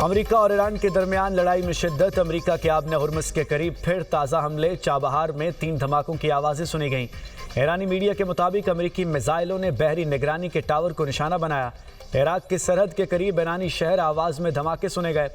America और Iran के दरमियान लड़ाई में शिद्दत। अमेरिका के आबने हुर्मुज़ के करीब फिर ताज़ा हमले। चाबहार में 3 धमाकों की आवाज़ें सुनी गईं। ईरानी मीडिया के मुताबिक अमेरिकी मिसाइलों ने बहरी निगरानी के टावर को निशाना बनाया। इराक की सरहद के करीब ईरानी शहर आवाज़ में धमाके सुने गए।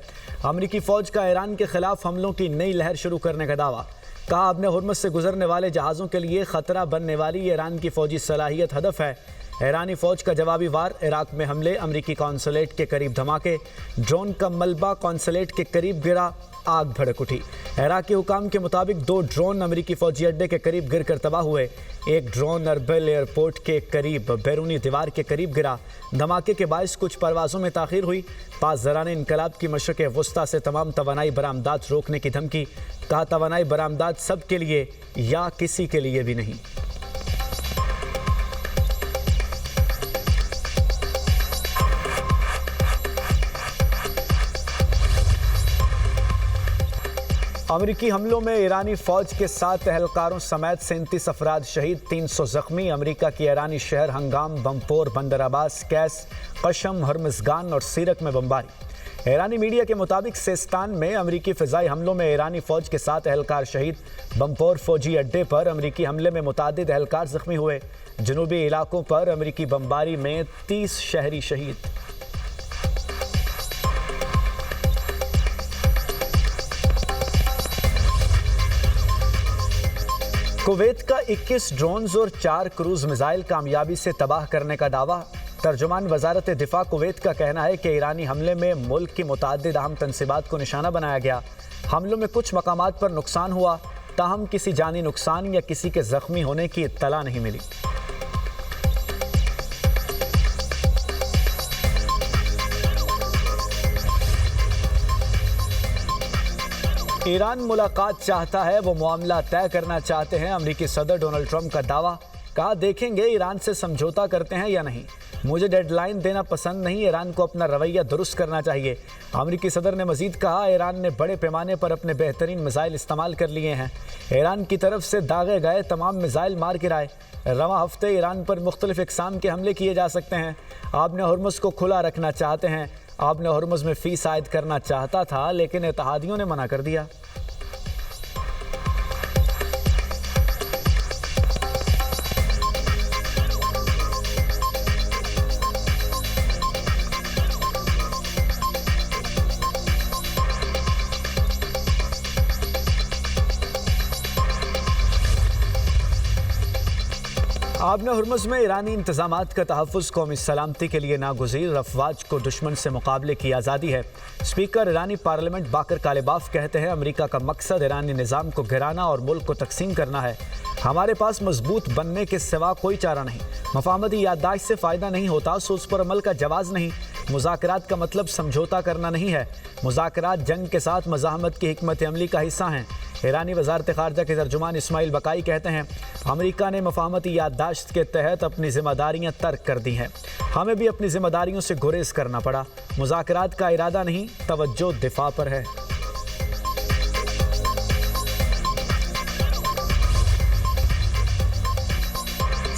अमेरिकी फ़ौज का ईरान के खिलाफ हमलों की नई लहर शुरू करने का दावा। कहा, आबने हुर्मुज़ से गुजरने वाले जहाज़ों के लिए ख़तरा बनने वाली ईरान की फ़ौजी सलाहियत हदफ है। ईरानी फ़ौज का जवाबी वार। इराक में हमले। अमेरिकी कौंसलेट के करीब धमाके। ड्रोन का मलबा कौंसलेट के करीब गिरा। आग भड़क उठी। इराकी हुकाम के मुताबिक 2 ड्रोन अमेरिकी फ़ौजी अड्डे के करीब गिरकर तबाह हुए। एक ड्रोन अरबिल एयरपोर्ट के करीब बैरूनी दीवार के करीब गिरा। धमाके के बायस कुछ परवाज़ों में ताख़ीर हुई। पासदरान इनकलाब की मशरक़ वस्ता से तमाम तवानाई बरामदात रोकने की धमकी। कहा, तवानाई बरामदात सब के लिए या किसी के लिए भी नहीं। अमेरिकी हमलों में ईरानी फ़ौज के 7 एहलकारों समेत 37 अफराद शहीद, 300 ज़ख्मी। अमेरिका की ईरानी शहर हंगाम, बमपोर, बंदर अब्बास, कैस, कशम, हर्मज़गान और सीरक में बमबारी। ईरानी मीडिया के मुताबिक सिस्तान में अमेरिकी फ़िज़ाई हमलों में ईरानी फ़ौज के 7 एहलकार शहीद। बमपोर फ़ौजी अड्डे पर अमेरिकी हमले में मुतादिद एहलकार ज़ख्मी हुए। जनूबी इलाकों पर अमेरिकी बमबारी में 30 शहरी शहीद। कुवैत का 21 ड्रोन्स और 4 क्रूज मिसाइल कामयाबी से तबाह करने का दावा। तर्जुमान वजारत दिफा कुवैत का कहना है कि ईरानी हमले में मुल्क की मुताद्दिद अहम तनसीबात को निशाना बनाया गया। हमलों में कुछ मकामात पर नुकसान हुआ, ताहम किसी जानी नुकसान या किसी के जख्मी होने की इत्तला नहीं मिली। ईरान मुलाकात चाहता है, वो मामला तय करना चाहते हैं। अमेरिकी सदर डोनाल्ड ट्रंप का दावा। कहा, देखेंगे ईरान से समझौता करते हैं या नहीं। मुझे डेडलाइन देना पसंद नहीं, ईरान को अपना रवैया दुरुस्त करना चाहिए। अमेरिकी सदर ने मजीद कहा, ईरान ने बड़े पैमाने पर अपने बेहतरीन मिसाइल इस्तेमाल कर लिए हैं। ईरान की तरफ से दागे गए तमाम मिसाइल मार गिराए। रवां हफ्ते ईरान पर मुख्तलिफ इकसाम के हमले किए जा सकते हैं। आबने हुर्मुज़ को खुला रखना चाहते हैं। आबने हुर्मुज़ में फ़ीस आयद करना चाहता था, लेकिन इत्तेहादियों ने मना कर दिया। आबने हुर्मुज़ में ईरानी इंतज़ामात का तहफ़्फ़ुज़ कौमी सलामती के लिए नागुज़ीर। अफ़वाज को दुश्मन से मुकाबले की आज़ादी है। स्पीकर ईरानी पार्लियामेंट बाकर कालिबाफ कहते हैं, अमेरिका का मकसद ईरानी निज़ाम को गिराना और मुल्क को तकसीम करना है। हमारे पास मजबूत बनने के सिवा कोई चारा नहीं। मफाहमती याददाश्त से फ़ायदा नहीं होता, सो उस पर अमल का जवाज़ नहीं। मुज़ाकरात का मतलब समझौता करना नहीं है। मुज़ाकरात जंग के साथ मज़ाहमत की हिकमत अमली का हिस्सा हैं। ईरानी वज़ारत ख़ारजा के तर्जुमान इस्माइल बकाई कहते हैं, अमेरिका ने मफाहमती याददाश्त के तहत अपनी ज़िम्मेदारियाँ तर्क कर दी हैं। हमें भी अपनी ज़िम्मेदारियों से गुरेज करना पड़ा। मुज़ाकरात का इरादा नहीं, तवज्जो दिफा पर है।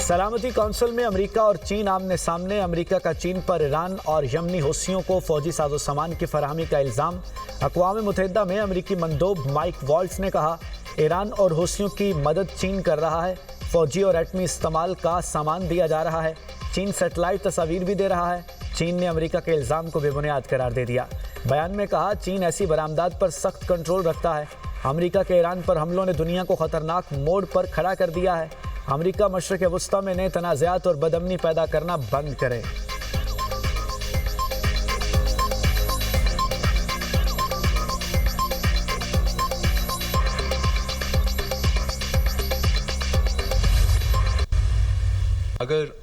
सलामती कौंसिल में अमेरिका और चीन आमने सामने। अमेरिका का चीन पर ईरान और यमनी हौसियों को फौजी साजो सामान की फराहमी का इल्ज़ाम। अक़वाम मुत्तहिदा में अमेरिकी मंदूब माइक वॉल्ट्स ने कहा, ईरान और हौसियों की मदद चीन कर रहा है। फौजी और एटमी इस्तेमाल का सामान दिया जा रहा है। चीन सेटेलाइट तस्वीर भी दे रहा है। चीन ने अमेरिका के इल्ज़ाम को बेबुनियाद करार दे दिया। बयान में कहा, चीन ऐसी बरामदात पर सख्त कंट्रोल रखता है। अमेरिका के ईरान पर हमलों ने दुनिया को ख़तरनाक मोड़ पर खड़ा कर दिया है। अमेरिका मशरक़ वस्ता में नए तनाज़ात और बदअमनी पैदा करना बंद करे। अगर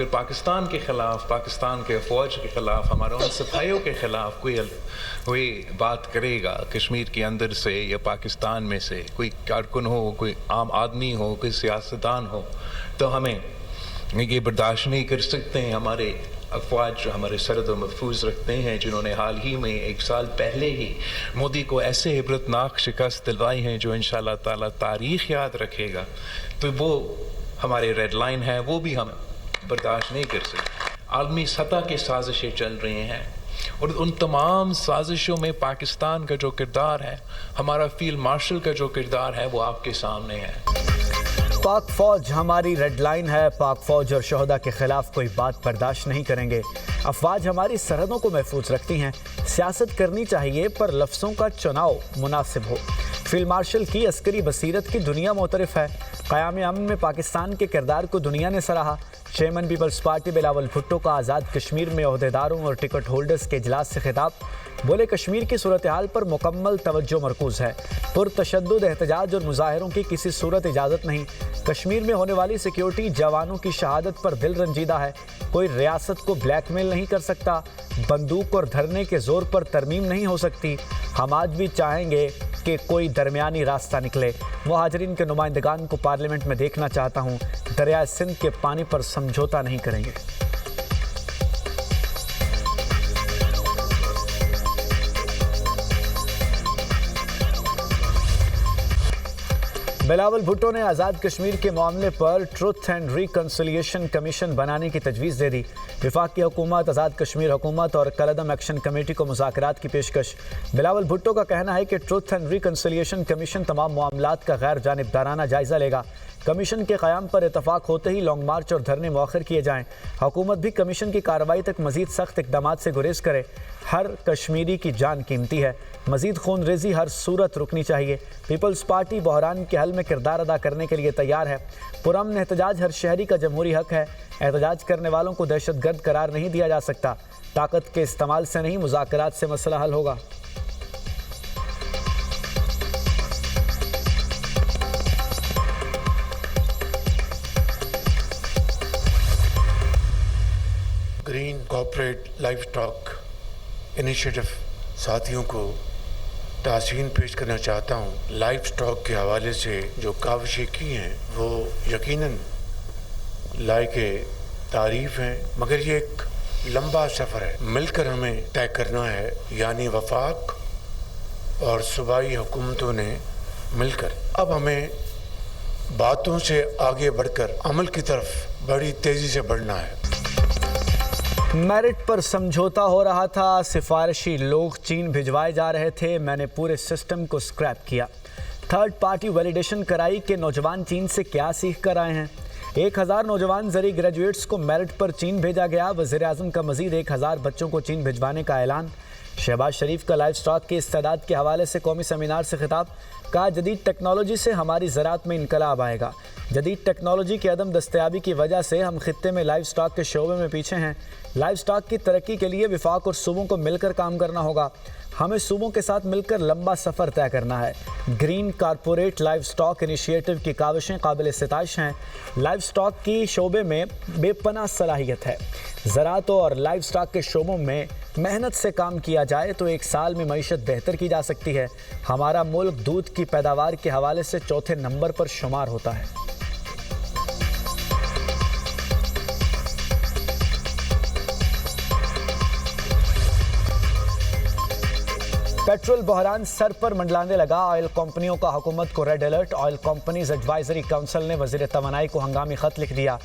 पाकिस्तान के ख़िलाफ़, पाकिस्तान के फ़ौज के ख़िलाफ़, हमारे उन सिपाहियों के ख़िलाफ़ कोई बात करेगा, कश्मीर के अंदर से या पाकिस्तान में से कोई कारकुन हो, कोई आम आदमी हो, कोई सियासतदान हो, तो हमें ये बर्दाश्त नहीं कर सकते हैं। हमारे अफवाज जो हमारे सरहद महफूज रखते हैं, जिन्होंने हाल ही में 1 साल पहले ही मोदी को ऐसे इबरतनाक शिकस्त दिलवाई हैं जो इंशाअल्लाह ताला तारीख़ याद रखेगा, तो वो हमारे रेड लाइन है, वो भी हम बर्दाश्त नहीं कर सकते। आलमी सतह की साजिशें चल रही हैं और उन तमाम साजिशों में पाकिस्तान का जो किरदार है, हमारा फील्ड मार्शल का जो किरदार है, वो आपके सामने है। पाक फौज हमारी रेड लाइन है। पाक फौज और शोहदा के खिलाफ कोई बात बर्दाश्त नहीं करेंगे। अफवाज हमारी सरहदों को महफूज रखती हैं। सियासत करनी चाहिए पर लफ्ज़ों का चुनाव मुनासिब हो। फील्ड मार्शल की अस्करी बसीरत की दुनिया मोतरफ है। क़याम अमन में पाकिस्तान के किरदार को दुनिया ने सराहा। चेयरमैन पीपल्स पार्टी बिलावल भुट्टो का आज़ाद कश्मीर में ओहदेदारों और टिकट होल्डर्स के इजलास से खिताब। बोले, कश्मीर की सूरत हाल पर मुकम्मल तवज्जो मरकूज़ है। पुरतशद्दुद एहतजाज और मुजाहरों की किसी सूरत इजाज़त नहीं। कश्मीर में होने वाली सिक्योरिटी जवानों की शहादत पर दिल रंजीदा है। कोई रियासत को ब्लैकमेल नहीं कर सकता। बंदूक और धरने के जोर पर तरमीम नहीं हो सकती। हम आज भी चाहेंगे कि कोई दरमियानी रास्ता निकले। मुहाजिरीन के नुमाइंदगान को पार्लियामेंट में देखना चाहता हूँ। दरिया सिंध के पानी पर समझौता नहीं करेंगे। बिलावल भुट्टो ने आज़ाद कश्मीर के मामले पर ट्रुथ एंड रिकन्सिलिएशन कमीशन बनाने की तजवीज़ दे दी। वफाकी हुकूमत, आज़ाद कश्मीर हुकूमत और कलअदम एक्शन कमेटी को मुज़ाकरात की पेशकश। बिलावल भुट्टो का कहना है कि ट्रुथ एंड रिकन्सिलिएशन कमीशन तमाम मामलात का गैर जानिबदाराना जायज़ा लेगा। कमीशन के क़याम पर इतफाक़ होते ही लॉन्ग मार्च और धरने मौखर किए जाएँ। हुकूमत भी कमीशन की कार्रवाई तक मज़ीद सख्त इक़दामात से गुरेज करे। हर कश्मीरी की जान कीमती है। मज़ीद खून रेजी हर सूरत रुकनी चाहिए। पीपल्स पार्टी बहरान के हल में किरदार अदा करने के लिए तैयार है। पुरअमन एहतजाज हर शहरी का जमहूरी हक है। एहतजाज करने वालों को दहशतगर्द करार नहीं दिया जा सकता। ताकत के इस्तेमाल से नहीं, मुज़ाकरात से मसला हल होगा। Green corporate life stock initiative साथियों को ताज़ीन पेश करना चाहता हूँ। लाइफ स्टॉक के हवाले से जो काविशें की हैं वो यकीनन लायके तारीफ़ हैं, मगर ये एक लंबा सफ़र है। मिलकर हमें तय करना है, यानी वफाक और सूबाई हुकूमतों ने मिलकर। अब हमें बातों से आगे बढ़कर अमल की तरफ बड़ी तेज़ी से बढ़ना है। मेरिट पर समझौता हो रहा था। सिफारिशी लोग चीन भिजवाए जा रहे थे। मैंने पूरे सिस्टम को स्क्रैप किया। थर्ड पार्टी वैलिडेशन कराई कि नौजवान चीन से क्या सीख कर आए हैं। 1000 नौजवान जरी ग्रेजुएट्स को मेरिट पर चीन भेजा गया। वज़ीर आज़म का मज़ीद 1000 बच्चों को चीन भिजवाने का ऐलान। शहबाज शरीफ का लाइफ स्टॉक की इस्तेदाद के हवाले से कौमी सेमिनार से खिताब। कहा, जदीद टेक्नोलॉजी से हमारी ज़राअत में इनकलाब आएगा। जदीद टेक्नोलॉजी की अदम दस्तयाबी की वजह से हम खित्ते में लाइफ स्टॉक के शोबे में पीछे हैं। लाइफ स्टॉक की तरक्की के लिए वफाक और सूबों को मिलकर काम करना होगा। हमें सूबों के साथ मिलकर लंबा सफ़र तय करना है। Green corporate life stock initiative की काविशें काबिल सिताइश हैं। लाइफ स्टॉक की शोबे में बेपनाह सलाहियत है। ज़राअत और लाइफ स्टॉक के शोबों में मेहनत से काम किया जाए तो एक साल में मईशत बेहतर की जा सकती है। हमारा मुल्क दूध की पैदावार के हवाले से चौथे नंबर पर शुमार होता है। पेट्रोल बहरान सर पर मंडलाने लगा। ऑयल कंपनियों का हुकूमत को red alert. Oil companies advisory council ने वज़ीर तवानाई को हंगामी खत लिख दिया।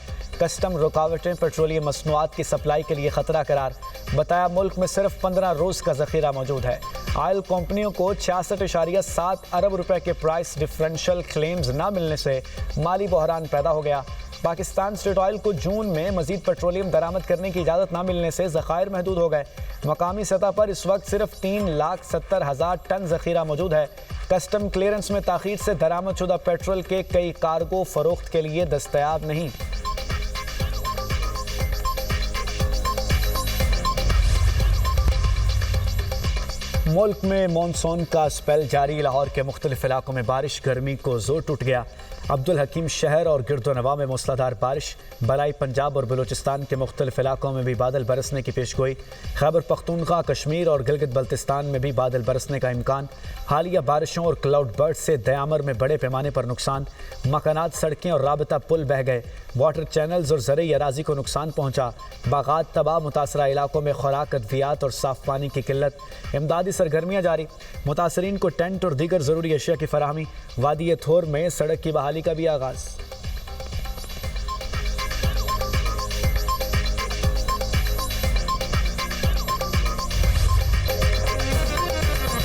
कस्टम रुकावटें पेट्रोलियम मसनूआत की सप्लाई के लिए खतरा करार। बताया, मुल्क में सिर्फ 15 रोज़ का ज़ख़ीरा मौजूद है। ऑयल कंपनियों को 66.7 अरब रुपए के प्राइस डिफरेंशियल क्लेम्स न मिलने से माली बहरान पैदा हो गया। पाकिस्तान स्टेट ऑयल को जून में मज़ीद पेट्रोलियम दरामद करने की इजाज़त न मिलने से ज़खायर महदूद हो गए। मकामी सतह पर इस वक्त सिर्फ 3,70,000 टन ज़ख़ीरा मौजूद है। कस्टम क्लियरेंस में ताख़ीर से दरामदशुदा पेट्रोल के कई कार्गो फ़रोख्त के लिए दस्तयाब नहीं। मुल्क में मानसून का स्पेल जारी। लाहौर के मुख्तलिफ इलाकों में बारिश, गर्मी को जोर टूट गया। अब्दुल हकीम शहर और गिरदोनवा में मूसलाधार बारिश। बलाई पंजाब और बलूचिस्तान के मुख्तलिफ इलाकों में भी बादल बरसने की पेशगोई। खैबर पख्तूनख्वा, कश्मीर और गिलगित बल्तिस्तान में भी बादल बरसने का इम्कान। हालिया बारिशों और क्लाउड बर्स्ट से दयामर में बड़े पैमाने पर नुकसान। मकानात, सड़कें और राबता पुल बह गए। वाटर चैनल्स और ज़रई अराजी को नुकसान पहुँचा। बागात तबाह। मुतासरा इलाकों में खुराक, अद्वियात और साफ़ पानी की किल्लत। इमदादी सरगर्मियाँ जारी। मुतासरीन को टेंट और दीगर ज़रूरी अशिया की फराहमी। वादी थोर में सड़क की बहाली का भी आगाज़।